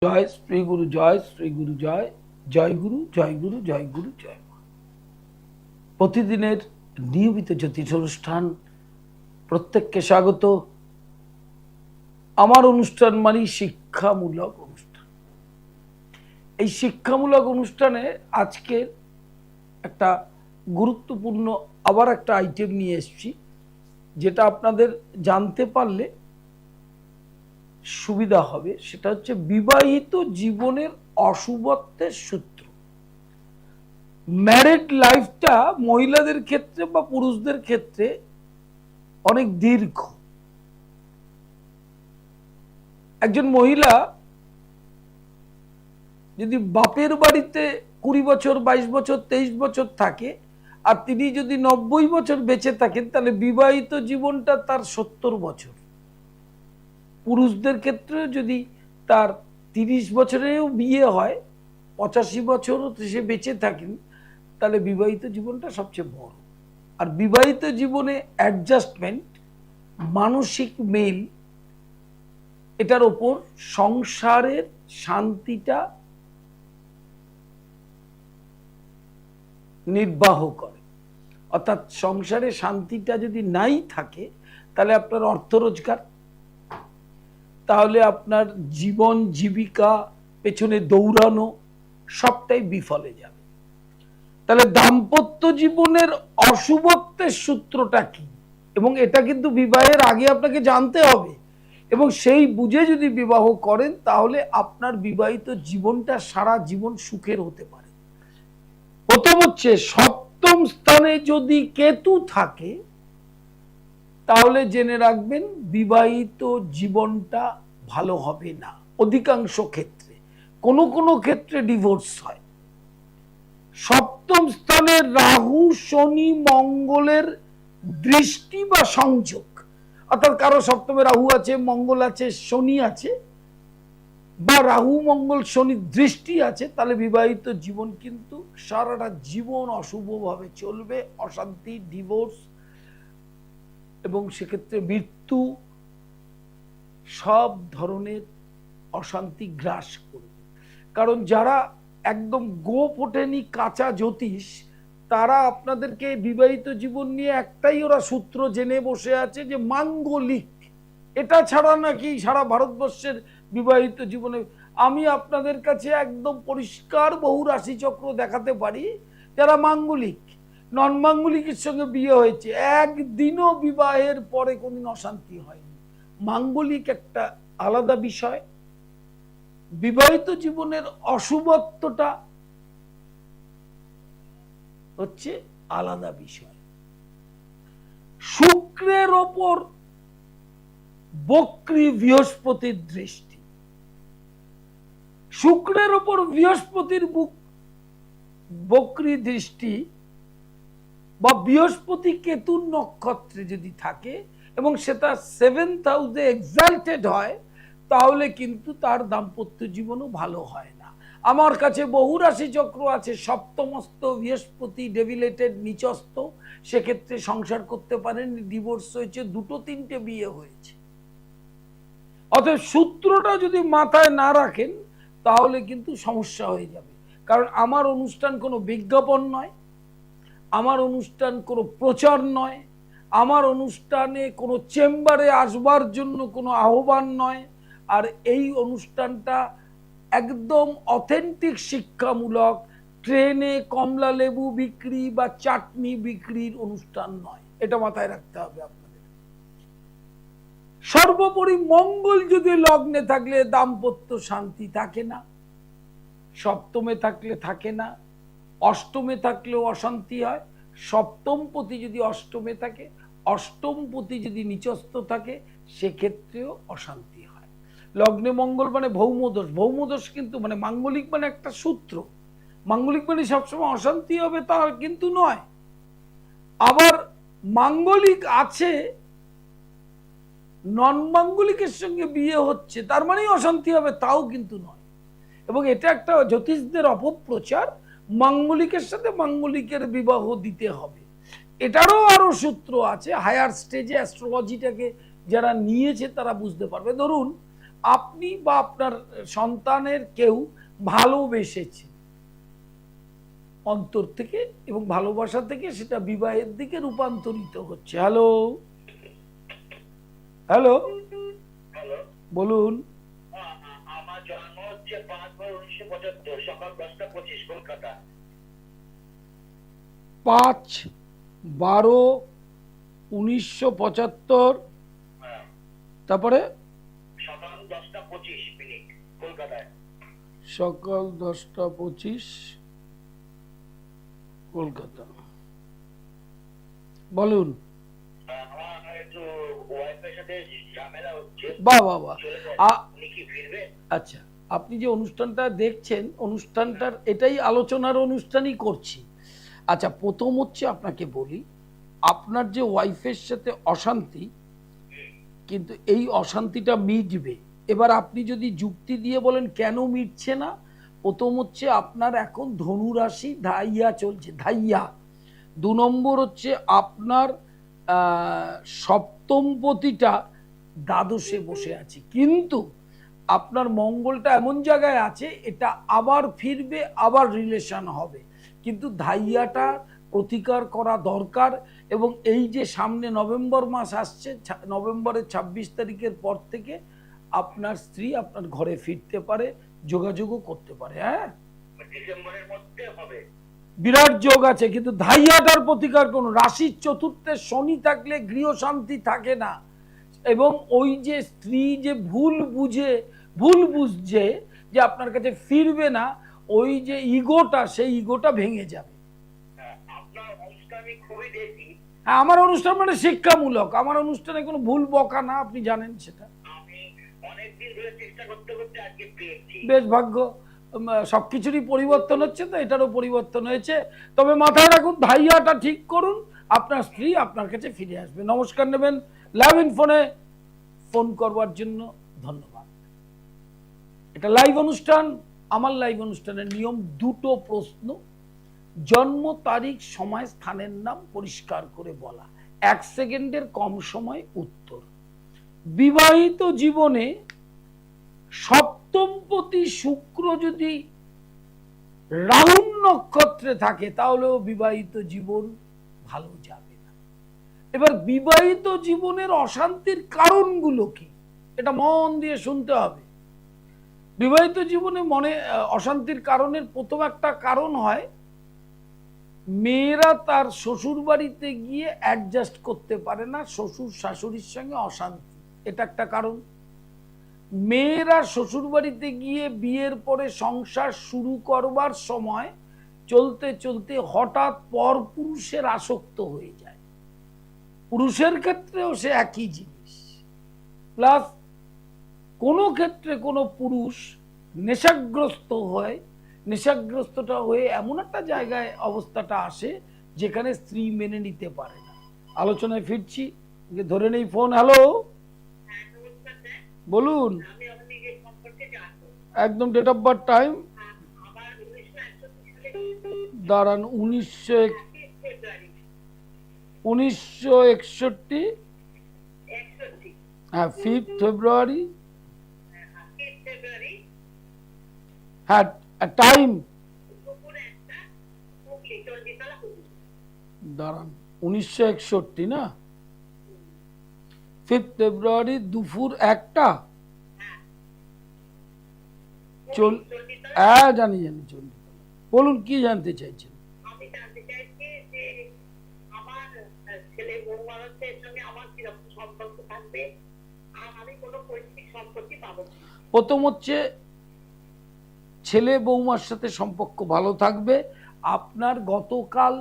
জয় শ্রী গুরু জয় শ্রী গুরু জয় জয় গুরু জয় গুরু জয় গুরু জয় মা। প্রতিদিনের নিয়মিত জ্যোতিষ অনুষ্ঠান, প্রত্যেককে স্বাগত। আমার অনুষ্ঠান মানে শিক্ষামূলক অনুষ্ঠান। এই শিক্ষামূলক অনুষ্ঠানে আজকে একটা গুরুত্বপূর্ণ আবার একটা আইটেম নিয়ে এসেছি, যেটা আপনাদের জানতে পারলে সুবিধা হবে। সেটা হচ্ছে বিবাহিত জীবনের অশুভত্বের সূত্র। ম্যারিড লাইফটা মহিলাদের ক্ষেত্রে বা পুরুষদের ক্ষেত্রে অনেক দীর্ঘ। একজন মহিলা যদি বাপের বাড়িতে 20 বছর, 22 বছর, 23 বছর থাকে, আর তিনি যদি 90 বছর বেঁচে থাকেন, তাহলে বিবাহিত জীবনটা তার 70 বছর। পুরুষদের ক্ষেত্রে যদি তার 30 বছরেও বিয়ে হয়, 85 বছর সে বেঁচে থাকেন, তাহলে বিবাহিত জীবনটা সবচেয়ে বড়। আর বিবাহিত জীবনে অ্যাডজাস্টমেন্ট, মানসিক মেল, এটার ওপর সংসারের শান্তিটা নির্বাহ করে। অর্থাৎ সংসারে শান্তিটা যদি নাই থাকে, তাহলে আপনার অর্থ রোজগার, তাহলে আপনার জীবন জীবিকা পেছনে দৌড়ানো সবটাই বিফলে যাবে। তাহলে দাম্পত্য জীবনের অশুভত্বের সূত্রটা কি, এবং এটা কিন্তু বিবাহের আগে আপনাকে জানতে হবে, এবং সেই বুঝে যদি বিবাহ করেন, তাহলে আপনার বিবাহিত জীবনটা সারা জীবন সুখের হতে পারে। প্রথম হচ্ছে, সপ্তম স্থানে যদি কেতু থাকে, তাহলে জেনে রাখবেন বিবাহিত জীবনটা ভালো হবে না। অধিকাংশ ক্ষেত্রে, কোনো কোনো ক্ষেত্রে ডিভোর্স হয়। সপ্তম স্থানে রাহু, শনি, মঙ্গলের দৃষ্টি বা সংযোগ, অর্থাৎ কারো সপ্তমে রাহু আছে, মঙ্গল আছে, শনি আছে, বা রাহু মঙ্গল শনি দৃষ্টি আছে, তাহলে বিবাহিত জীবন কিন্তু সারাটা জীবন অশুভভাবে চলবে। অশান্তি, ডিভোর্স, এবং সেক্ষেত্রে মৃত্যু, সব ধরনের অশান্তি গ্রাস করবে। কারণ যারা একদম গো ফোটেনি কাঁচা জ্যোতিষ, তারা আপনাদেরকে বিবাহিত জীবন নিয়ে একটাই ওরা সূত্র জেনে বসে আছে, যে মাঙ্গলিক। এটা ছাড়া নাকি সারা ভারতবর্ষের বিবাহিত জীবনে, আমি আপনাদের কাছে একদম পরিষ্কার বহু রাশিচক্র দেখাতে পারি যারা মাঙ্গলিক। নন মাঙ্গলিকের সঙ্গে বিয়ে হয়েছে, একদিনও বিবাহের পরে কোনদিন অশান্তি হয়নি। মাঙ্গলিক একটা আলাদা বিষয়, বিবাহিত জীবনের অশুভত্বটা হচ্ছে আলাদা বিষয়। শুক্রের ওপর বক্রী বৃহস্পতির দৃষ্টি, শুক্রের ওপর বৃহস্পতির বক্রী দৃষ্টি, বা বৃহস্পতি কেতুর নক্ষত্রে যদি থাকে এবং সেটা 7th হাউসে এক্সাল্টেড হয়, তাহলে কিন্তু তার দাম্পত্য জীবনও ভালো হয় না। আমার কাছে বহু রাশি চক্র আছে, সপ্তমস্ত বৃহস্পতি ডেভিলেটেড নিচস্থ, সেক্ষেত্রে সংসার করতে পারেন, ডিভোর্স হয়েছে, 2-3টে বিয়ে হয়েছে। অতএব সূত্রটা যদি মাথায় না রাখেন, তাহলে কিন্তু সমস্যা হয়ে যাবে। কারণ আমার অনুষ্ঠান কোনো বিজ্ঞাপন নয়, আমার অনুষ্ঠান কোনো প্রচার নয়, আমার অনুষ্ঠানে কোনো চেম্বারে আসবার জন্য কোনো আহ্বান নয়। আর এই অনুষ্ঠানটা একদম অথেন্টিক শিক্ষামূলক, ট্রেনে কমলা লেবু বিক্রি বা চাটনি বিক্রির অনুষ্ঠান নয়। এটা মাথায় রাখতে হবে আপনাদের। সর্বোপরি মঙ্গল যদি লগ্নে থাকলে দাম্পত্য শান্তি থাকে না, সপ্তমে থাকলে থাকে না, অষ্টমে থাকলেও অশান্তি হয়। সপ্তমপতি যদি অষ্টমে থাকে, অষ্টমপতি যদি নিচস্থ থাকে, সেক্ষেত্রেও অশান্তি হয়। লগ্নে মঙ্গল মানে ভৌমদোষ। ভৌমদোষ কিন্তু মানে মাঙ্গলিক মানে একটা সূত্র, মাঙ্গলিক মানে সবসময় অশান্তি হবে তা কিন্তু নয়। আবার মাঙ্গলিক আছে, নন মাঙ্গলিকের সঙ্গে বিয়ে হচ্ছে, তার মানেই অশান্তি হবে তাও কিন্তু নয়। এবং এটা একটা জ্যোতিষদের অপপ্রচার, মাঙ্গলিকের সাথে মাঙ্গলিকের বিবাহ দিতে হবে। এটারও আরো সূত্র আছে, হায়ার স্টেজে অ্যাস্ট্রোলজিটাকে যারা নিয়েছে তারা বুঝতে পারবে। ধরুন আপনি বা আপনার সন্তানের কেউ ভালোবেসেছে অন্তর থেকে, এবং ভালোবাসা থেকে সেটা বিবাহের দিকে রূপান্তরিত হচ্ছে। হ্যালো হ্যালো, বলুন। আমার জন্ম হচ্ছে 5/12/1975, সকাল 10টা 25, কলকাতা। 5/12/1975, তারপরে সকাল 10টা 25 কলকাতায়। সকাল 10টা 25 কলকাতা। বলুন। আমার একটু ওয়াইফের সাথে ঝামেলা হচ্ছে। বাহ বাহ বাহ। উনি কি ফিরবে? আচ্ছা, আপনি যে অনুষ্ঠানটা দেখছেন, অনুষ্ঠানটার এটাই আলোচনার অনুষ্ঠানই করছি। আচ্ছা, প্রথম হচ্ছে আপনাকে বলি, আপনার যে ওয়াইফের সাথে অশান্তি, কিন্তু এই অশান্তিটা মিটবে। এবার আপনি যদি যুক্তি দিয়ে বলেন কেন মিটছে না, প্রথম হচ্ছে আপনার এখন ধনু রাশি ধাইয়া চলছে, ধাইয়া। 2 নম্বর হচ্ছে আপনার সপ্তমপতিটা দ্বাদশে বসে আছে, কিন্তু আপনার মঙ্গলটা এমন জায়গায় আছে এটা আবার ফিরবে, আবার রিলেশন হবে, কিন্তু ধাইয়াটা প্রতিকার করা দরকার। এবং এই যে সামনে নভেম্বর মাস আসছে, নভেম্বরের 26 তারিখের পর থেকে আপনার স্ত্রী আপনার ঘরে ফিরতে পারে, যোগাযোগও করতে পারে। হ্যাঁ, ডিসেম্বরের মধ্যে হবে। বিরাট যোগ আছে, কিন্তু ধাইয়াটার প্রতিকার কোন, রাশির চতুর্থে শনি থাকলে গৃহ শান্তি থাকে না। এবং ওই যে স্ত্রী যে ভুল বুঝছে যে আপনার কাছে ফিরবে না, ওই যে ইগোটা, সেই ইগোটা ভেঙে যাবে। আপনার অনুষ্ঠান আমি খুবই দেখি। হ্যাঁ, আমার অনুষ্ঠান মানে শিক্ষামূলক, আমার অনুষ্ঠানে কোনো ভুল বকা না, আপনি জানেন সেটা। আমি অনেকদিন ধরে চেষ্টা করতে করতে আজকে পেয়েছি। বেশ ভাগ্য, সবকিছুরই পরিবর্তন হচ্ছে, তো এটারও পরিবর্তন হয়েছে। তবে মাথায় রাখুন, ধাইয়াটা ঠিক করুন, আপনার স্ত্রী আপনার কাছে ফিরে আসবে। নমস্কার নেবেন। লাইভ ইন ফোনে ফোন করবার জন্য ধন্যবাদ। এটা লাইভ অনুষ্ঠান। আমার লাইভ অনুষ্ঠানের নিয়ম, 2টো প্রশ্ন, জন্ম তারিখ, সময়, স্থানের নাম পরিষ্কার করে বলা, 1 সেকেন্ডের কম সময় উত্তর। বিবাহিত জীবনে সপ্তমপতি শুক্র যদি রাহুল নক্ষত্রে থাকে, তাহলেও বিবাহিত জীবন ভালো যাবে না। এবার বিবাহিত জীবনের অশান্তির কারণগুলো কি, এটা মন দিয়ে শুনতে হবে। বিবাহিত জীবনে অশান্তির কারণের প্রথম একটা কারণ হয়, মেয়েরা তার শ্বশুর বাড়িতে গিয়ে অ্যাডজাস্ট করতে পারে না, শ্বশুর শাশুড়ির সঙ্গে অশান্তি, এটা একটা কারণ। মেয়েরা শ্বশুর বাড়িতে গিয়ে বিয়ের পরে সংসার শুরু করবার সময় চলতে চলতে হঠাৎ পর পুরুষের আসক্ত হয়ে যায়, পুরুষের ক্ষেত্রেও সে একই জিনিস। প্লাস কোনো ক্ষেত্রে কোনো পুরুষ নেশাগ্রস্ত হয়, নেশাগ্রস্তটা হয়ে এমন একটা জায়গায় অবস্থাটা আসে যেখানে স্ত্রী মেনে নিতে পারে না। আলোচনায় ফিরছি, ধরে নেই ফোন। হ্যালো, বলুন। একদম ডেট অফ বার্থ, টাইম দাঁড়ান। 1961, হ্যাঁ 5 ফেব্রুয়ারি, হ্যাঁ টাইম দাঁড়ান, 1961 না, 5 ফেব্রুয়ারি দুপুর 1টা। হ্যাঁ জানি চন্ডিতলা। বলুন, কি জানতে চাইছেন? আমি জানতে চাইছি যে আমার ছেলে বৌমার সঙ্গে আমার কিরকম সম্পর্ক থাকবে, আর আমি কোনো পৈতৃক সম্পত্তি পাবো। প্রথম হচ্ছে ছেলে বৌমার সাথে সম্পর্ক ভালো থাকবে। আপনার গতকাল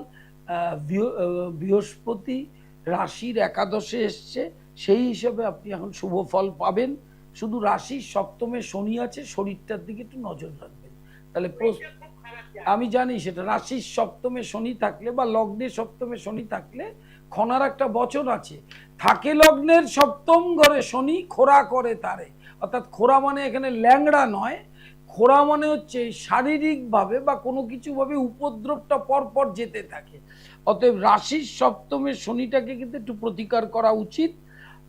বৃহস্পতি রাশির একাদশে এসছে, সেই হিসেবে আপনি এখন শুভ ফল পাবেন। শুধু রাশির সপ্তমে শনি আছে, শরীরটার দিকে একটু নজর রাখবেন। তাহলে আমি জানি সেটা, রাশির সপ্তমে শনি থাকলে বা লগ্নের সপ্তমে শনি থাকলে খনার একটা বচন আছে, থাকে লগ্নের সপ্তম ঘরে শনি, খোরা করে তারে। অর্থাৎ খোরা মানে এখানে ল্যাংড়া নয়, খোরা মানে হচ্ছে শারীরিকভাবে বা কোনো কিছুভাবে উপদ্রবটা পরপর যেতে থাকে। অতএব রাশির সপ্তমে শনিটাকে কিন্তু একটু প্রতিকার করা উচিত।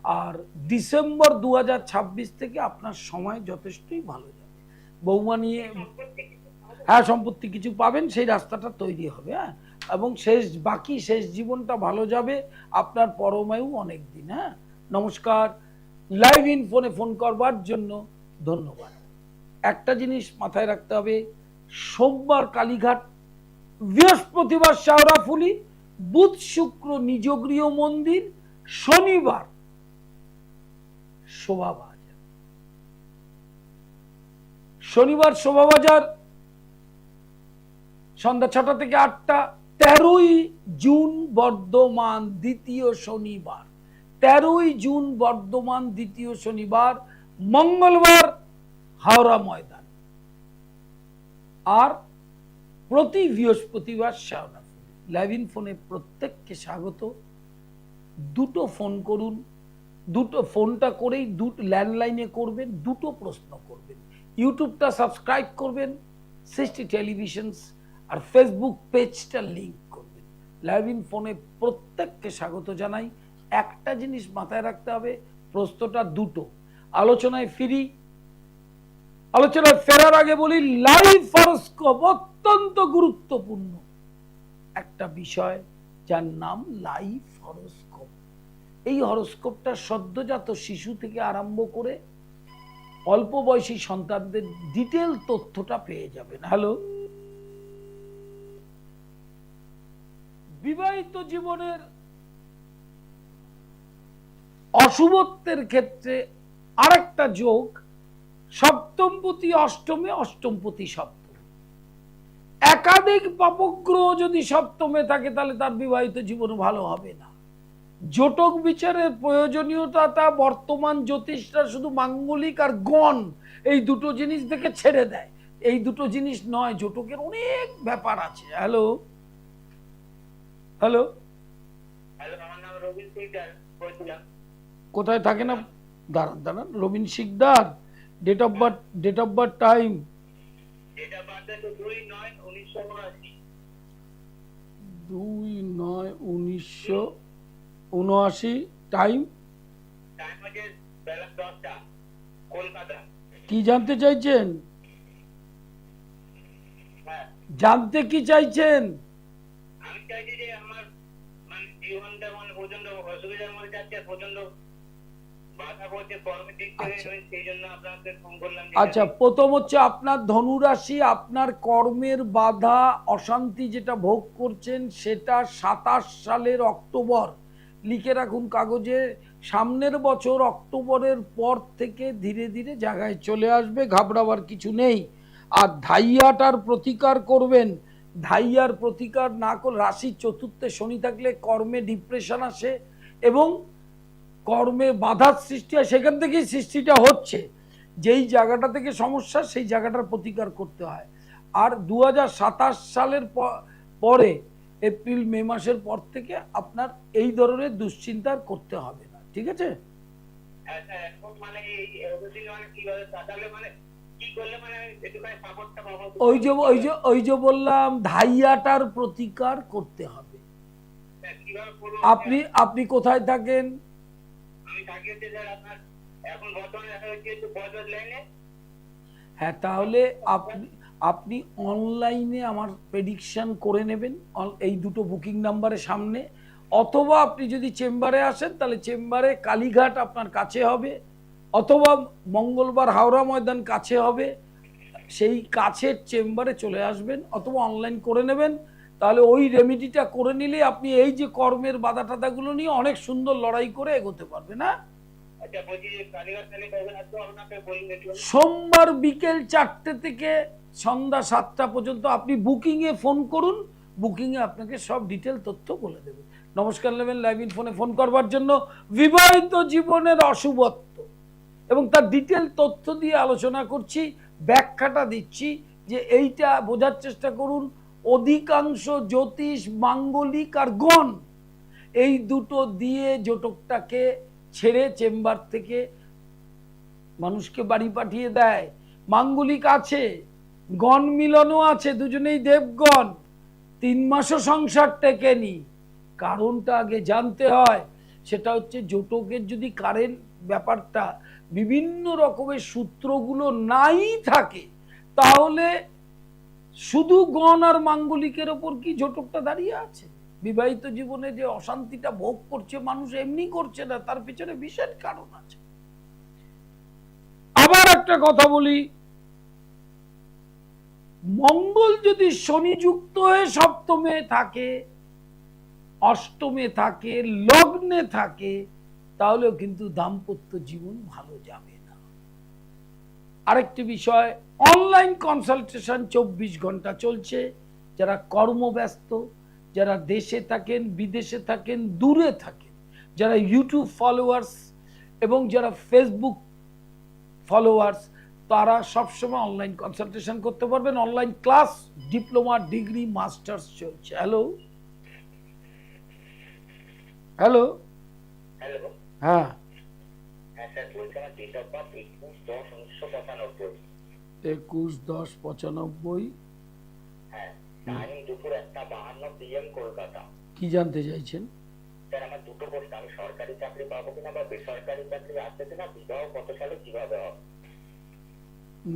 আর ডিসেম্বর 2026 থেকে আপনার সময় যথেষ্টই ভালো যাবে। বৌমা নিয়ে সম্পত্তি কিছু পাবো? হ্যাঁ, সম্পত্তি কিছু পাবেন, সেই রাস্তাটা তৈরি হবে। হ্যাঁ, এবং বাকি শেষ জীবনটা ভালো যাবে, আপনার পরমায়ু অনেক দিন। হ্যাঁ, নমস্কার। লাইভ ইন ফোনে ফোন করবার জন্য ধন্যবাদ। একটা জিনিস মাথায় রাখতে হবে, সোমবার কালীঘাট, বৃহস্পতিবার শাওরাফুলি, বুধ শুক্র নিজগৃহ মন্দির, শনিবার শোভাবাজার। শনিবার শোভাবাজার সন্ধ্যা 6টা থেকে 8টা। 13ই জুন বর্ধমান দ্বিতীয় শনিবার, 13ই জুন বর্ধমান দ্বিতীয় শনিবার, মঙ্গলবার হাওড়া ময়দান, আর প্রতি বৃহস্পতিবার শাওরাফুলি। লাইভ ইন ফোনে প্রত্যেককে স্বাগত। দুটো ফোন করুন, দুটো ফোনটা করেই ল্যান্ডলাইনে করবেন, দুটো প্রশ্ন করবেন। ইউটিউবটা সাবস্ক্রাইব করবেন, 60 টেলিভিশনস, আর ফেসবুক পেজটা লিংক করবেন। লাইভ ইন ফোনে প্রত্যেককে স্বাগত জানাই। একটা জিনিস মাথায় রাখতে হবে, প্রশ্নটা দুটো। আলোচনায় ফিরি। আলোচনায় ফেরার আগে বলি, লাইভ হরোস্কোপ অত্যন্ত গুরুত্বপূর্ণ একটা বিষয়, যার নাম লাইভ হরোস্কোপ। এই হরোস্কোপটা সদ্যজাত শিশু থেকে আরম্ভ করে অল্প বয়সী সন্তানদের ডিটেল তথ্যটা পেয়ে যাবেন। হ্যালো। বিবাহিত জীবনের অশুভত্বের ক্ষেত্রে আরেকটা যোগ, সপ্তমপতি অষ্টমে, অষ্টমপতি সপ্তমে। একাধিক পাপগ্রহ যদি সপ্তমে থাকে তাহলে তার বিবাহিত জীবন ভালো হবে না। জটক বিচারের প্রয়োজনীয়তা বর্তমান জ্যোতিষরা শুধু মাঙ্গলিক আর গণ এই দুটো জিনিস দেখে ছেড়ে দেয়। এই দুটো জিনিস নয়, জটকের অনেক ব্যাপার আছে। হ্যালো হ্যালো হ্যালো, আমার নাম রবিন সিকদার, বলছিলাম। কোথায় থাকেন? দাঁড়ান, Robin Sikdar. Date of birth, time? এটা বার্থডে তো 2/9/1979। 2/9/1979। টাইম? টাইম হচ্ছে বেলা 10টা, কলকাতা। কি জানতে চাইছেন? হ্যাঁ, জানতে কি চাইছেন? আমি চাইছি যে আমার জীবনটা প্রচন্ড অসুবিধার মধ্যে যাচ্ছে, প্রচন্ড বাধা পড়ছে কর্মের দিক থেকে। আচ্ছা। সেই জন্য আপনাকে ফোন করলাম। আচ্ছা, প্রথম হচ্ছে আপনার ধনুরাশি, আপনার কর্মের বাধা অশান্তি যেটা ভোগ করছেন সেটা 27 সালের অক্টোবর, লিখে রাখুন কাগজে। সামনের বছর অক্টোবরের পর থেকে ধীরে ধীরে জায়গায় চলে আসবে, ঘাবড়াবার কিছু নেই। আর ধাইয়াটার প্রতিকার করবেন। ধাইয়ার প্রতিকার না করলে, রাশির চতুর্থে শনি থাকলে কর্মে ডিপ্রেশন আসে এবং কর্মে বাধার সৃষ্টি হয়। সেখান থেকেই সৃষ্টিটা হচ্ছে। যেই জায়গাটা থেকে সমস্যা সেই জায়গাটার প্রতিকার করতে হয়। আর 2027 সালের পরে, এপ্রিল মে মাসের পর থেকে আপনার এই ধরনের দুশ্চিন্তার করতে হবে না। ঠিক আছে? ওই যে বললাম, ধাইয়াটার প্রতিকার করতে হবে। আপনি কোথায় থাকেন? হ্যাঁ, তাহলে আপনি অনলাইনে আমার প্রেডিকশন করে নেবেন এই দুটো বুকিং নাম্বারের সামনে, অথবা আপনি যদি চেম্বারে আসেন তাহলে চেম্বারে কালীঘাট আপনার কাছে হবে, অথবা মঙ্গলবার হাওড়া ময়দান কাছে হবে, সেই কাছের চেম্বারে চলে আসবেন, অথবা অনলাইন করে নেবেন। তাহলে ওই রেমিডিটা করে নিলে আপনি এই যে কর্মের বাধা টাধাগুলো নিয়ে অনেক সুন্দর লড়াই করে এগোতে পারবেন। না, সোমবার বিকেল 4টে থেকে সন্ধ্যা 7টা পর্যন্ত আপনি বুকিংয়ে ফোন করুন। বুকিংয়ে আপনাকে সব ডিটেল তথ্য বলে দেবে। নমস্কার নেবেন লাইভ ইন ফোনে ফোন করবার জন্য। বিবাহিত জীবনের অশুভত্ব এবং তার ডিটেল তথ্য দিয়ে আলোচনা করছি, ব্যাখ্যাটা দিচ্ছি যে এইটা বোঝার চেষ্টা করুন। অধিকাংশ জ্যোতিষ মাঙ্গলিক আর গণ এই দুটো দিয়ে জটকটাকে ছেড়ে চেম্বার থেকে মানুষকে বাড়ি পাঠিয়ে দেয়। মাঙ্গলিক আছে, গণ মিলনও আছে, দুজনেই দেবগণ। 3 মাসও সংসার টেকেনি। কারণটা আগে জানতে হয়। সেটা হচ্ছে জটকের যদি কারেন্ট ব্যাপারটা বিভিন্ন রকমের সূত্রগুলো নাই থাকে, তাহলে শুধু গণ আর মাঙ্গলিকের ওপর কি জটকটা দাঁড়িয়ে আছে? বিবাহিত জীবনে যে অশান্তিটা ভোগ করছে মানুষ এমনি করছে না, তার পিছনে বিশেষ কারণ আছে। আবার একটা কথা বলি, মঙ্গল যদি শনিযুক্ত হয়ে সপ্তমে থাকে, অষ্টমে থাকে, লগ্নে থাকে, তাহলেও কিন্তু দাম্পত্য জীবন ভালো যাবে না। আরেকটি বিষয়, অনলাইন কনসালটেশন 24 ঘন্টা চলছে। যারা কর্মব্যস্ত, যারা দেশে থাকেন, বিদেশে থাকেন, দূরে থাকেন, যারা ইউটিউব ফলোয়ার্স এবং যারা ফেসবুক ফলোয়ার্স, তারা সবসময় অনলাইন কনসালটেশন করতে পারবেন। Online class, diploma, degree, masters চলছে। হ্যালো হ্যালো হ্যালো, হ্যাঁ, হ্যাঁ স্যার, বলছি আমার ডেট অফ বার্থ 21/10/1995। 21/10/95। হ্যাঁ, টাইম দুপুর 1:52 PM কলকাতা। কি জানতে চাইছেন? স্যার আমার দুটো প্রশ্ন, আমি সরকারি চাকরি পাবো কিনা বা বেসরকারি চাকরি আছে কিনা, বিবাহ কত সালে কিভাবে হবে?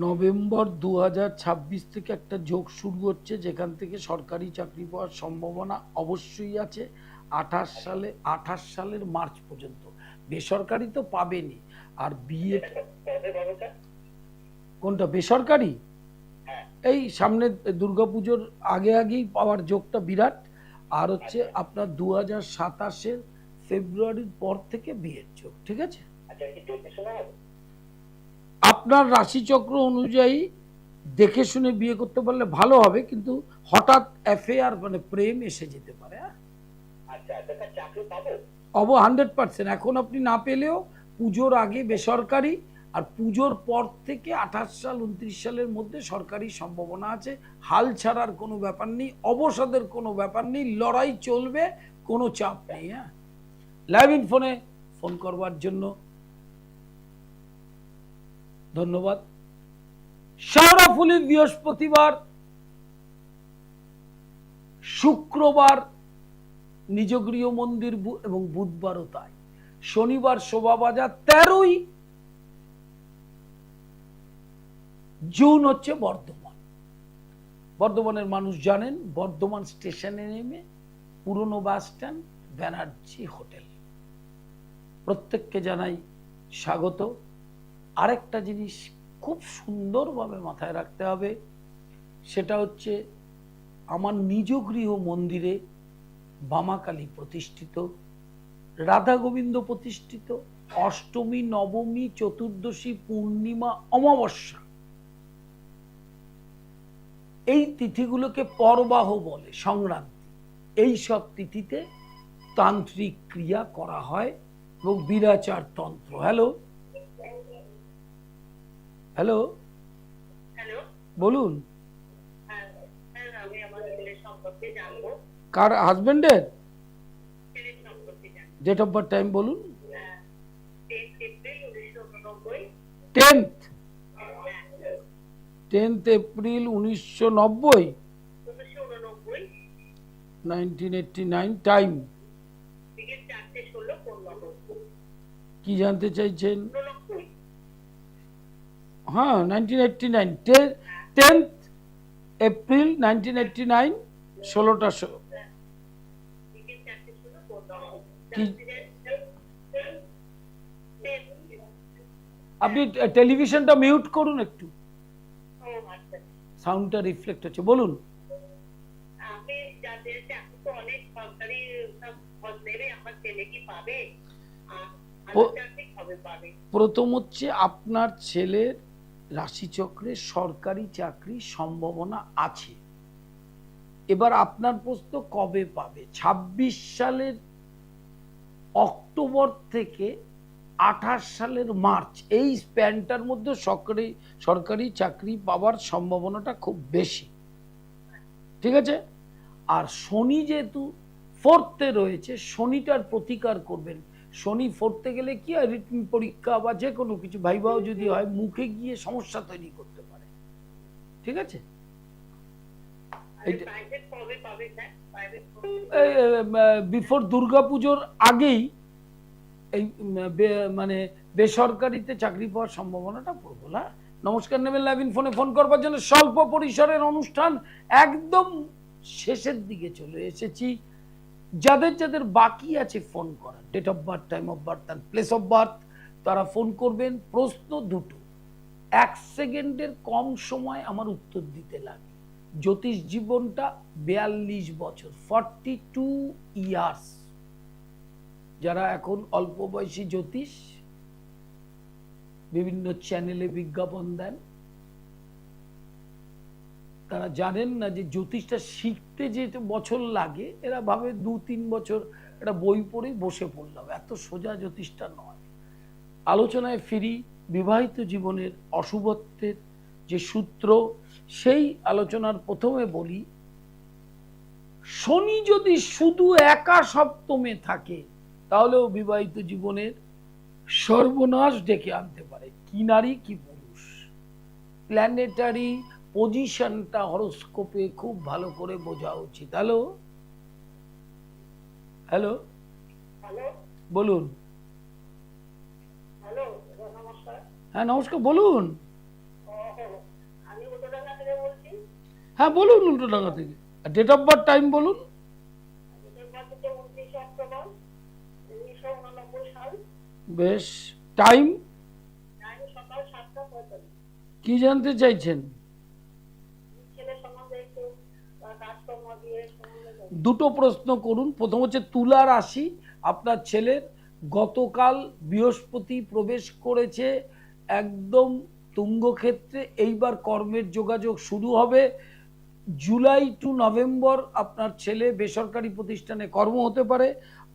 নভেম্বর 2026 থেকে একটা যোগ শুরু হচ্ছে, যেখান থেকে সরকারি চাকরি পাওয়ার সম্ভাবনা অবশ্যই আছে 28 সালের মার্চ পর্যন্ত। বেসরকারি তো পাবেনি। আর বিয়ে কবে পাবো স্যার? কোনটা বেসরকারি? হ্যাঁ, এই সামনে দুর্গাপুজোর আগে আগেই পাওয়ার যোগটা বিরাট। আর হচ্ছে আপনার 2027 ফেব্রুয়ারির পর থেকে বিয়ের যোগ। ঠিক আছে, আচ্ছা কি দেখে শোনা হবে? আপনার রাশিচক্র অনুযায়ী দেখে শুনে বিয়ে করতে পারলে ভালো হবে, কিন্তু হঠাৎ অ্যাফেয়ার মানে প্রেম এসে যেতে পারে। আচ্ছা আচ্ছা স্যার, চাকরি পাবো? 100%। এখন আপনি না পেলেও পুজোর আগে বেসরকারি, আর পুজোর পর থেকে 28 সাল 29 সালের মধ্যে সরকারি সম্ভাবনা আছে। হাল ছাড়ার কোনো ব্যাপার নেই, অবসাদের কোনো ব্যাপার নেই, লড়াই চলবে, কোনো চাপ নেই। হ্যাঁ, লাইভ ইন ফোনে ফোন করবার জন্য ধন্যবাদ। শেওড়াফুলি বৃহস্পতিবার, শুক্রবার নিজ গৃহ মন্দির এবং বুধবারও তাই। শনিবার শোভাবাজার 13ই জুন হচ্ছে বর্ধমান। বর্ধমানের মানুষ জানেন, বর্ধমান স্টেশনে নেমে পুরনো বাস স্ট্যান্ড, ব্যানার্জি হোটেল। প্রত্যেককে জানাই স্বাগত। আরেকটা জিনিস খুব সুন্দরভাবে মাথায় রাখতে হবে, সেটা হচ্ছে আমার নিজ গৃহ মন্দিরে বামাকালী প্রতিষ্ঠিত, রাধা গোবিন্দ প্রতিষ্ঠিত, অষ্টমী, নবমী, চতুর্দশী, পূর্ণিমা, অমাবস্যা, এই তিথিগুলোকে পরবাহ বলে, সংক্রান্তি। এই সব তিথিতে তান্ত্রিক ক্রিয়া করা হয় এবং বিরাচার তন্ত্র। হ্যালো হ্যালো হ্যালো, বলুন, হ্যাঁ স্যার, আমি আমার ছেলের সম্পর্কে জানবো। কার হাজবেন্ডের ছেলের সম্পর্কে জানবো। ডেট অফ বার্থ টাইম বলুন। 10 April 1989। 10th 10th April 1990, 1989। Time বিকেল 4:16 কোন নম্বর? কি জানতে চাইছেন? 89। হ্যাঁ, 1989, 10th এপ্রিল 1989, 16টা বিকেল 4:16 কোন নম্বর? কি? আপনি টেলিভিশনটা মিউট করুন একটু, সাউন্ডটা রিফ্লেক্ট হচ্ছে। বলুন। আপনি যাদের চাকরি তো অনেক সরকারি সব পদ নেবে, আমার ছেলে কি পাবে? চাকরি কবে পাবে? প্রথম হচ্ছে আপনার ছেলের রাশিচক্রে সরকারি চাকরির সম্ভাবনা আছে। এবার আপনার প্রশ্ন কবে পাবে? 26 সালের অক্টোবর থেকে 28 সালের মার্চ, এই স্প্যানটার মধ্যে সরকারি চাকরি পাওয়ার সম্ভাবনাটা খুব বেশি। ঠিক আছে। আর শনি যেহেতু ফোর্থে রয়েছে, শনিটার প্রতিকার করবেন। শনি ফোর্থে গেলে কি হয়, রিটেন পরীক্ষা বা যে কোনো কিছু ভাইভাও যদি হয়, মুখে গিয়ে সমস্যা তৈরি করতে পারে। ঠিক আছে। প্রাইভেট কবে পাবে স্যার? প্রাইভেট বিফোর দুর্গাপুজোর আগেই এই মানে বেসরকারিতে চাকরি পাওয়ার সম্ভাবনাটা প্রবল। হ্যাঁ, নমস্কার নেবেন লাইভ ফোনে ফোন করবার জন্য। স্বল্প পরিসরের অনুষ্ঠান, একদম শেষের দিকে চলে এসেছি। যাদের যাদের বাকি আছে ফোন করার, date of birth, time of birth and place of birth, তারা ফোন করবেন। প্রশ্ন দুটো, 1 সেকেন্ডের কম সময় আমার উত্তর দিতে লাগে। জ্যোতিষ জীবনটা 42 বছর, 42 ইয়ার্স। যারা এখন অল্প বয়সী জ্যোতিষ বিভিন্ন চ্যানেলে বিজ্ঞাপন দেন, তারা জানেন না যে জ্যোতিষটা শিখতে যে বছর লাগে, এরা ভাবে 2-3 বছর একটা বই পড়ে বসে পড়লাম। এত সোজা জ্যোতিষটা নয়। আলোচনায় ফিরি, বিবাহিত জীবনের অশুভত্বের যে সূত্র, সেই আলোচনার প্রথমে বলি, শনি যদি শুধু একা সপ্তমে থাকে তাহলেও বিবাহিত জীবনের সর্বনাশ ডেকে আনতে পারে। কি নারী কি পুরুষ, প্ল্যানেটারি পজিশনটা হরোস্কোপে খুব ভালো করে বোঝা উচিত। হ্যালো হ্যালো হ্যালো বলুন। হ্যালো, নমস্কার। হ্যাঁ নমস্কার, বলুন। আমি উত্তরডাঙ্গা থেকে বলছি। হ্যাঁ বলুন, উল্টোডাঙ্গা থেকে। ডেট অফ বার্থ, টাইম বলুন। 29 অক্টোবর 1989 সাল। বেশ, টাইম টাইম সকাল 7:45। কি জানতে চাইছেন? ছেলের সম্বন্ধে একটু কাজকর্ম দিয়ে সম্বন্ধে। দুটো প্রশ্ন করুন। প্রথম হচ্ছে তুলা রাশি, আপনার ছেলের গতকাল বৃহস্পতি প্রবেশ করেছে একদম তুঙ্গক্ষেত্রে। এইবার কর্মের যোগাযোগ শুরু হবে। জুলাই টু নভেম্বর আপনার ছেলে বেসরকারি প্রতিষ্ঠানে কর্ম হতে পারে।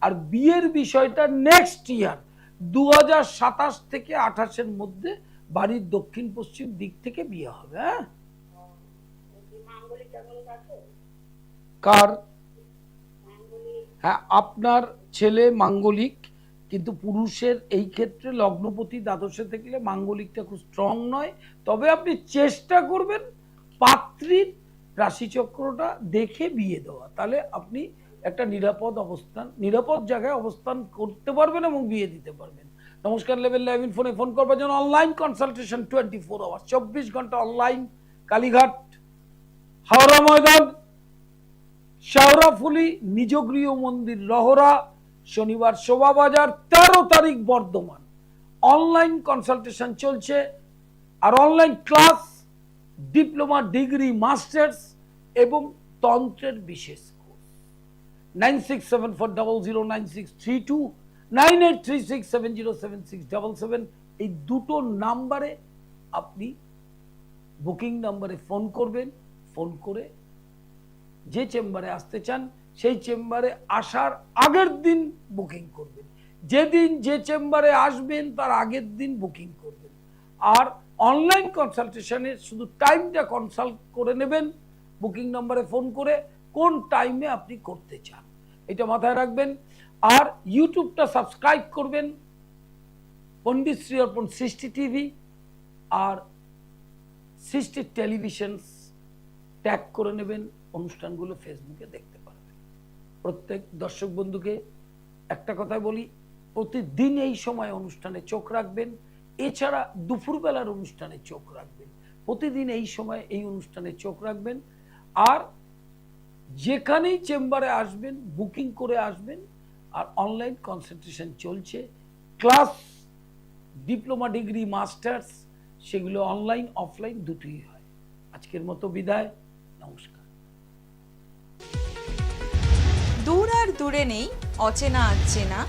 আর বিয়ের বিষয়টা নেক্সট ইয়ার 2027 থেকে 28-এর মধ্যে বাড়ির দক্ষিণ পশ্চিম দিক থেকে বিয়ে হবে। হ্যাঁ, মাঙ্গলিক টাঙ্গলিক আছে? কার? মাঙ্গলিক হ্যাঁ, আপনার ছেলে মাঙ্গলিক, কিন্তু পুরুষের এই ক্ষেত্রে লগ্নপতি দ্বাদশে থাকলে মাঙ্গলিকটা খুব স্ট্রং নয়। তবে আপনি চেষ্টা করবেন পাত্রীর রাশিচক্রটা দেখে বিয়ে দেওয়া, তাহলে আপনি একটা নিরাপদ জায়গায় অবস্থান করতে পারবেন এবং বিয়ে দিতে পারবেন। নমস্কার লেভেল লাইভ ফোনে ফোন করবার জন্য অনলাইন কনসালটেশন 24 আওয়ার্স, 24 ঘন্টা অনলাইন। কালীঘাট, হাওড়া ময়দান, শাওরাফুলি, নিজ গৃহ মন্দির রহরা, শনিবার শোভাবাজার, 13 তারিখ বর্ধমান। অনলাইন কনসালটেশন চলছে। আর online class, diploma, degree, masters এবং তন্ত্রের বিশেষ কোর্স। 9674009632, 9836707677, এই দুটো নাম্বারে আপনি বুকিং নাম্বারে ফোন করবেন। ফোন করে যে চেম্বারে আসতে চান সেই চেম্বারে আসার আগের দিন বুকিং করবেন। যেদিন যে চেম্বারে আসবেন তার আগের দিন বুকিং করবেন। আর অনলাইন কনসালটেশনে শুধু টাইমটা কনসাল্ট করে নেবেন বুকিং নাম্বারে ফোন করে, কোন টাইমে আপনি করতে চান, এটা মাথায় রাখবেন। আর ইউটিউবটা সাবস্ক্রাইব করবেন, পণ্ডিত শ্রী অর্পণ সৃষ্টি টিভি আর সৃষ্টি টেলিভিশনস ট্যাগ করে নেবেন, অনুষ্ঠানগুলো ফেসবুকে দেখতে পারবেন। প্রত্যেক দর্শক বন্ধুকে একটা কথাই বলি, প্রতিদিন এই সময় অনুষ্ঠানে চোখ রাখবেন। এছাড়া দুপুরবেলার অনুষ্ঠানে চোখ রাখবেন। প্রতিদিন এই সময় এই অনুষ্ঠানে চোখ রাখবেন। আর যেখানেই চেম্বারে আসবেন বুকিং করে আসবেন। আর অনলাইন কনসালটেশন চলছে। ক্লাস, ডিপ্লোমা, ডিগ্রি, মাস্টার্স, সেগুলো অনলাইন অফলাইন দুটোই হয়। আজকের মতো বিদায়, নমস্কার। দূর আর দূরে নেই অচেনা আচেনা